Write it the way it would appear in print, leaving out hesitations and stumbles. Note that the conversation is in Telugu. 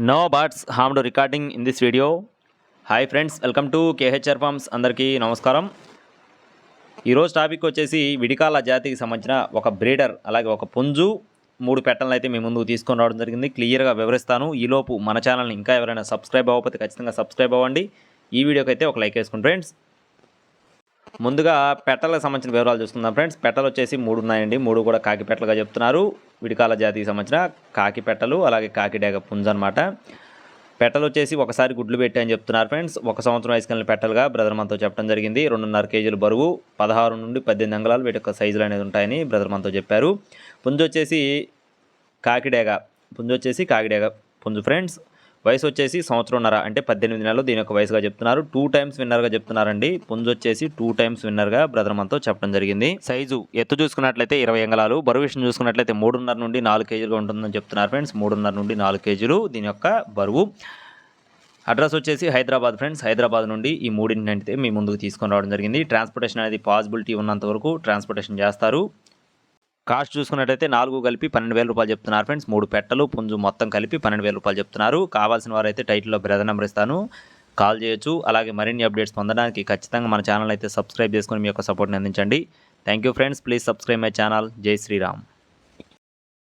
No birds harmed recording in this video. Hi friends, welcome to KHR Farms. అందరికీ నమస్కారం. ఈరోజు టాపిక్ వచ్చేసి విడికాల జాతికి సంబంధించిన ఒక బ్రీడర్ అలాగే ఒక పుంజు 3 పెట్టలను అయితే మీ ముందుకు తీసుకొని రావడం జరిగింది. క్లియర్గా వివరిస్తాను. ఈలోపు మన ఛానల్ని ఇంకా ఎవరైనా సబ్స్క్రైబ్ అవ్వకపోతే ఖచ్చితంగా సబ్స్క్రైబ్ అవ్వండి. ఈ వీడియోకి అయితే ఒక లైక్ వేసుకోండి ఫ్రెండ్స్. ముందుగా పెట్టలకు సంబంధించిన వివరాలు చూసుకుందాం ఫ్రెండ్స్. పెట్టలు వచ్చేసి 3 ఉన్నాయండి. 3 కూడా కాకి పెట్టలుగా చెప్తున్నారు. విడికాల జాతికి సంబంధించిన కాకి పెట్టలు అలాగే కాకి డేగ పుంజు అనమాట. పెట్టలు వచ్చేసి ఒకసారి గుడ్లు పెట్టి అని చెప్తున్నారు ఫ్రెండ్స్. 1 సంవత్సరం వయసు కలిగిన పెట్టలుగా బ్రదర్ మనతో చెప్పడం జరిగింది. 2.5 కేజీలు బరువు, 16 నుండి 18 అంగుళాలు వీటి యొక్క సైజులు అనేది ఉంటాయని బ్రదర్ మనతో చెప్పారు. పుంజు వచ్చేసి కాకిడేగ పుంజు ఫ్రెండ్స్. వయసు వచ్చేసి 1.5 సంవత్సరం అంటే 18 నెలలు దీని యొక్క వయసుగా చెప్తున్నారు. 2 టైమ్స్ విన్నర్గా చెప్తున్నారండి. పుంజు వచ్చేసి 2 టైమ్స్ విన్నర్గా బ్రదర్ మనతో చెప్పడం జరిగింది. సైజు ఎత్తు చూసుకున్నట్లయితే 20 అంగుళాలు, బరువు విషయం చూసుకున్నట్లయితే 3.5 నుండి 4 కేజీలుగా ఉంటుందని చెప్తున్నారు ఫ్రెండ్స్. 3.5 నుండి 4 కేజీలు దీని యొక్క బరువు. అడ్రస్ వచ్చేసి హైదరాబాద్ ఫ్రెండ్స్. హైదరాబాద్ నుండి ఈ 3 అయితే మీ ముందుకు తీసుకొని రావడం జరిగింది. ట్రాన్స్పోర్టేషన్ అనేది పాసిబిలిటీ ఉన్నంత వరకు ట్రాన్స్పోర్టేషన్ చేస్తారు. కాస్ట్ చూసుకున్నట్టయితే 4 కలిపి 12,000 రూపాయలు చెప్తున్నారు ఫ్రెండ్స్. 3 పెట్టలు పుంజు మొత్తం కలిపి 12,000 రూపాయలు చెప్తున్నారు. కావాల్సిన వారైతే టైటిల్లో బ్రదర్ నెంబర్ ఇస్తాను, కాల్ చేయొచ్చు. అలాగే మరిన్ని అప్డేట్స్ పొందడానికి ఖచ్చితంగా మన ఛానల్ అయితే సబ్స్క్రైబ్ చేసుకొని మీ యొక్క సపోర్ట్ని అందించండి. Thank you friends. Please subscribe my channel. జై శ్రీరామ్.